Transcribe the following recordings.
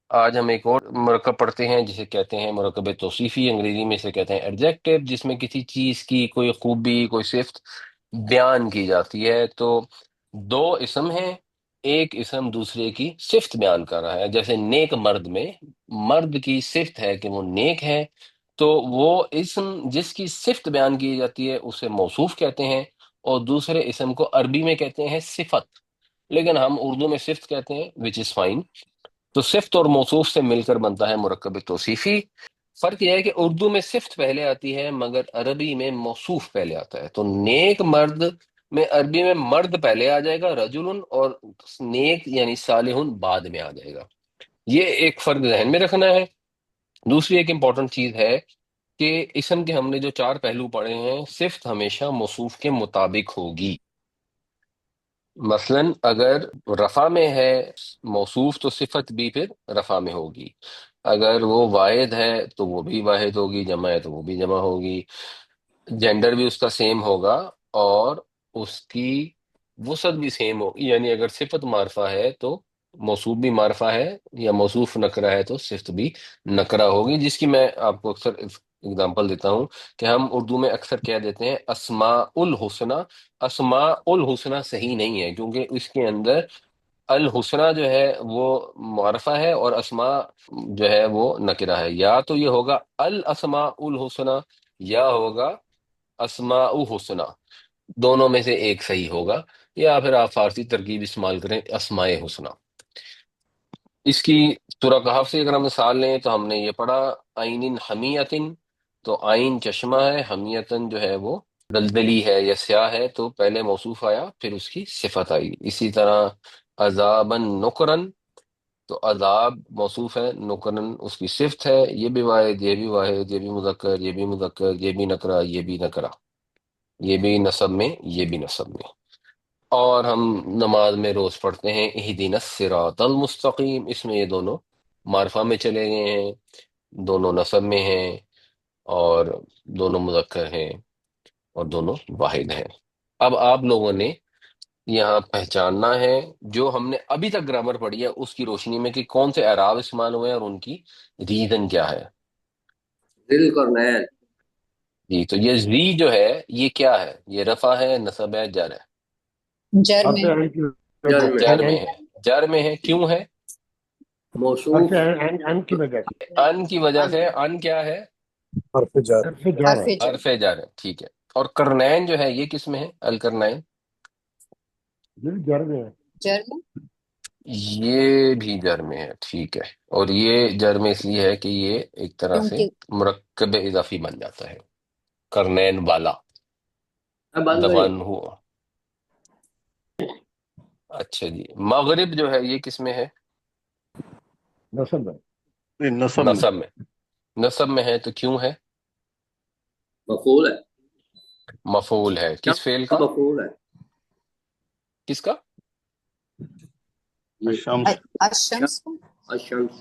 آج ہم ایک اور مرکب پڑھتے ہیں جسے کہتے ہیں مرکب توصیفی، انگریزی میں اسے کہتے ہیں ایڈجیکٹو، جس میں کسی چیز کی کوئی خوبی، کوئی صفت بیان کی جاتی ہے۔ تو دو اسم ہیں، ایک اسم دوسرے کی صفت بیان کر رہا ہے۔ جیسے نیک مرد میں مرد کی صفت ہے کہ وہ نیک ہے، تو وہ اسم جس کی صفت بیان کی جاتی ہے اسے موصوف کہتے ہیں، اور دوسرے اسم کو عربی میں کہتے ہیں صفت، لیکن ہم اردو میں صفت کہتے ہیں، وچ از فائن۔ تو صفت اور موصوف سے مل کر بنتا ہے مرکب توصیفی۔ فرق یہ ہے کہ اردو میں صفت پہلے آتی ہے مگر عربی میں موصوف پہلے آتا ہے۔ تو نیک مرد میں عربی میں مرد پہلے آ جائے گا رجل، اور نیک یعنی صالح بعد میں آ جائے گا۔ یہ ایک فرق ذہن میں رکھنا ہے۔ دوسری ایک امپورٹنٹ چیز ہے کہ اسم کے ہم نے جو چار پہلو پڑھے ہیں، صفت ہمیشہ موصوف کے مطابق ہوگی۔ مثلا اگر رفع میں ہے موصوف تو صفت بھی پھر رفع میں ہوگی، اگر وہ واحد ہے تو وہ بھی واحد ہوگی، جمع ہے تو وہ بھی جمع ہوگی، جینڈر بھی اس کا سیم ہوگا، اور اس کی وسعت بھی سیم ہوگی۔ یعنی اگر صفت معرفہ ہے تو موصوف بھی معرفہ ہے، یا موصوف نکرہ ہے تو صفت بھی نکرہ ہوگی، جس کی میں آپ کو اکثر اگزامپل دیتا ہوں کہ ہم اردو میں اکثر کہہ دیتے ہیں اسماء الحسنہ۔ اسماء الحسنہ صحیح نہیں ہے، کیونکہ اس کے اندر الحسنہ جو ہے وہ معرفہ ہے اور اسماء جو ہے وہ نکرہ ہے۔ یا تو یہ ہوگا الاسماء الحسنہ یا ہوگا اسماء حسنہ، دونوں میں سے ایک صحیح ہوگا، یا پھر آپ فارسی ترکیب استعمال کریں اسماء حسنہ۔ اس کی سورہ کہف سے اگر ہم مثال لیں تو ہم نے یہ پڑھا عین حمیتن، تو عین چشمہ ہے، حمیتن جو ہے وہ دلدلی ہے یا سیاہ ہے، تو پہلے موصوف آیا پھر اس کی صفت آئی۔ اسی طرح عذابن نکرن، تو عذاب موصوف ہے، نکرن اس کی صفت ہے، یہ بھی واحد، یہ بھی واحد، یہ بھی مذکر، یہ بھی مذکر، یہ بھی نکرہ، یہ بھی نکرہ، یہ بھی نصب میں، یہ بھی نصب میں۔ اور ہم نماز میں روز پڑھتے ہیں اہدنا الصراط المستقیم، اس میں یہ دونوں معرفہ میں چلے گئے ہیں، دونوں نصب میں ہیں، اور دونوں مذکر ہیں، اور دونوں واحد ہیں۔ اب آپ لوگوں نے یہاں پہچاننا ہے جو ہم نے ابھی تک گرامر پڑھی ہے اس کی روشنی میں کہ کون سے اعراب استعمال ہوئے ہیں اور ان کی ریزن کیا ہے۔ ذل قرنین، جی، تو یہ زی جو ہے یہ کیا ہے؟ یہ رفع ہے، نصب ہے، جر ہے؟ جر حرف میں عین کی جر میں، جر میں ہے۔ جر میں ہے، کیوں ہے؟ موصوف عین کی وجہ سے ان کی وجہ ان سے۔ ان کیا ہے؟ حرف جر حرف جر حرف ہے۔ جر حرف جر ہے، ٹھیک ہے۔ اور کرنین جو ہے یہ کس میں ہے؟ الکرنین، دل جر میں ہے۔ جر میں یہ بھی جر میں ہے، ٹھیک ہے۔ اور یہ جر میں اس لیے ہے کہ یہ ایک طرح سے کیونکہ مرکب اضافی بن جاتا ہے، کرنین والا، اب بند the نہیں، one who۔ اچھا جی، مغرب جو ہے یہ کس میں ہے؟ نصب ہے۔ نصب میں۔ نصب میں۔ نصب میں ہے تو کیوں ہے؟ مفعول ہے، مفعول ہے، کس فعل کا؟ مفعول ہے، کس کا؟ یہ الشمس۔ الشمس کو الشمس،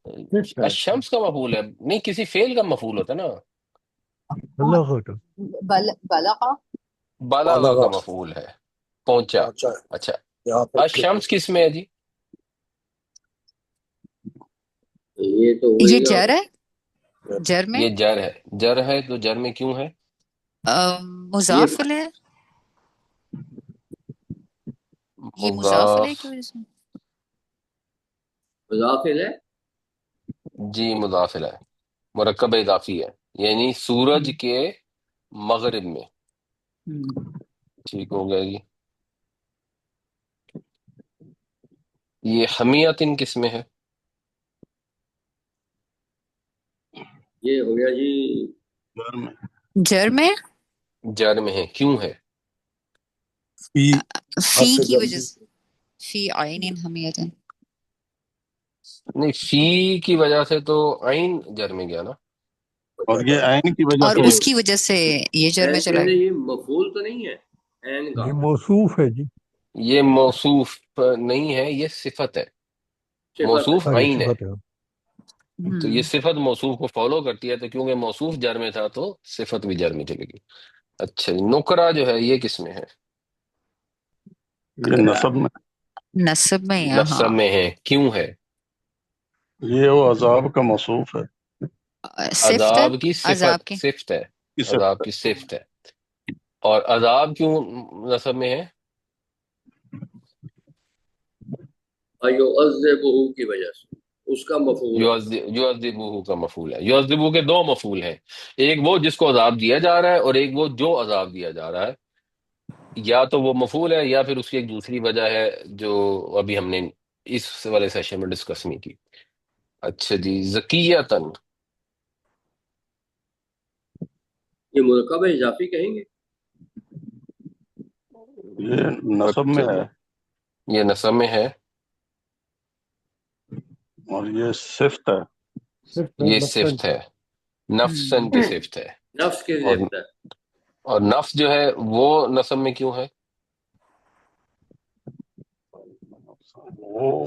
صفت ہے۔ الشمس کا مفعول ہے؟ نہیں، کسی فعل کا مفعول ہوتا ہے نا۔ اللہ ہوتا بلغ بالغ کا بلغ مفعول ہے، پہنچا۔ پہنچا ہے، اچھا، یہاں پہ الشمس کس میں ہے جی؟ یہ تو یہ وہی گا، جر ہے، جر میں یہ جر ہے۔ جر ہے تو جر میں کیوں ہے؟ یہ مضاف ہے، یہ مضاف مضاف، ہے کی وجہ سے مضافل ہے، جی مضاف ہے، مرکب اضافی ہے، یعنی سورج کے مغرب میں۔ ٹھیک ہو گیا جی۔ یہ حمیتن کس میں ہے؟ یہ ہو گیا جی جر میں۔ جر میں جر میں ہے، کیوں ہے؟ فی فی حرف کی جر وجہ سے، فی عین حمیت، نہیں، فی کی وجہ سے تو عین جر میں گیا نا۔ اور یہ عین کی وجہ اور سے اس کی وجہ سے یہ جر میں چلا پہلے گیا۔ یہ مفعول تو نہیں ہے عین کا، یہ موصوف ہے جی۔ یہ موصوف نہیں ہے، یہ صفت ہے، صفت ہے، موصوف یہ عین ہے۔ صفت ہے۔ تو یہ صفت موصوف کو فالو کرتی ہے، تو کیونکہ موصوف جر میں تھا تو صفت بھی جر میں چلے گی۔ اچھا جی، نکرہ جو ہے یہ کس میں ہے؟ یہ نصب میں۔ نصب میں نصب یہاں میں ہے، کیوں ہے؟ یہ وہ عذاب کا موصوف ہے صفت ہے عذاب کی عذاب صفت کی صفت ہے، کس عذاب کی صفت ہے۔ اور عذاب کیوں نصب میں ہے؟ یعذبہ کی وجہ سے، اس کا مفعول ہے۔ یعذبہ کا مفعول ہے۔ یعذبہ کے دو مفعول ہیں، ایک وہ جس کو عذاب دیا جا رہا ہے، اور ایک وہ جو عذاب دیا جا رہا ہے۔ یا تو وہ مفعول ہے یا پھر اس کی ایک دوسری وجہ ہے جو ابھی ہم نے اس والے سیشن میں ڈسکس نہیں کی۔ اچھا جی، زکیتن، یہ مرکب اضافی کہیں گے؟ یہ نصب میں ہے یہ نصب میں ہے، اور یہ صفت ہے۔ یہ صفت ہے، نفسن کی صفت ہے۔ نفس کی اور صفت ہے۔ اور نفس جو ہے وہ نصب میں کیوں ہے؟ وہ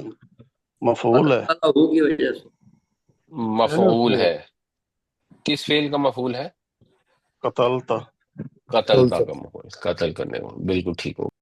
مفعول ہے، قتلہ کی وجہ سے۔ مفعول ہے، کس فعل کا مفعول ہے؟ قتلتا قتل کا مفعول، قتل کرنے کا، بالکل ٹھیک ہو۔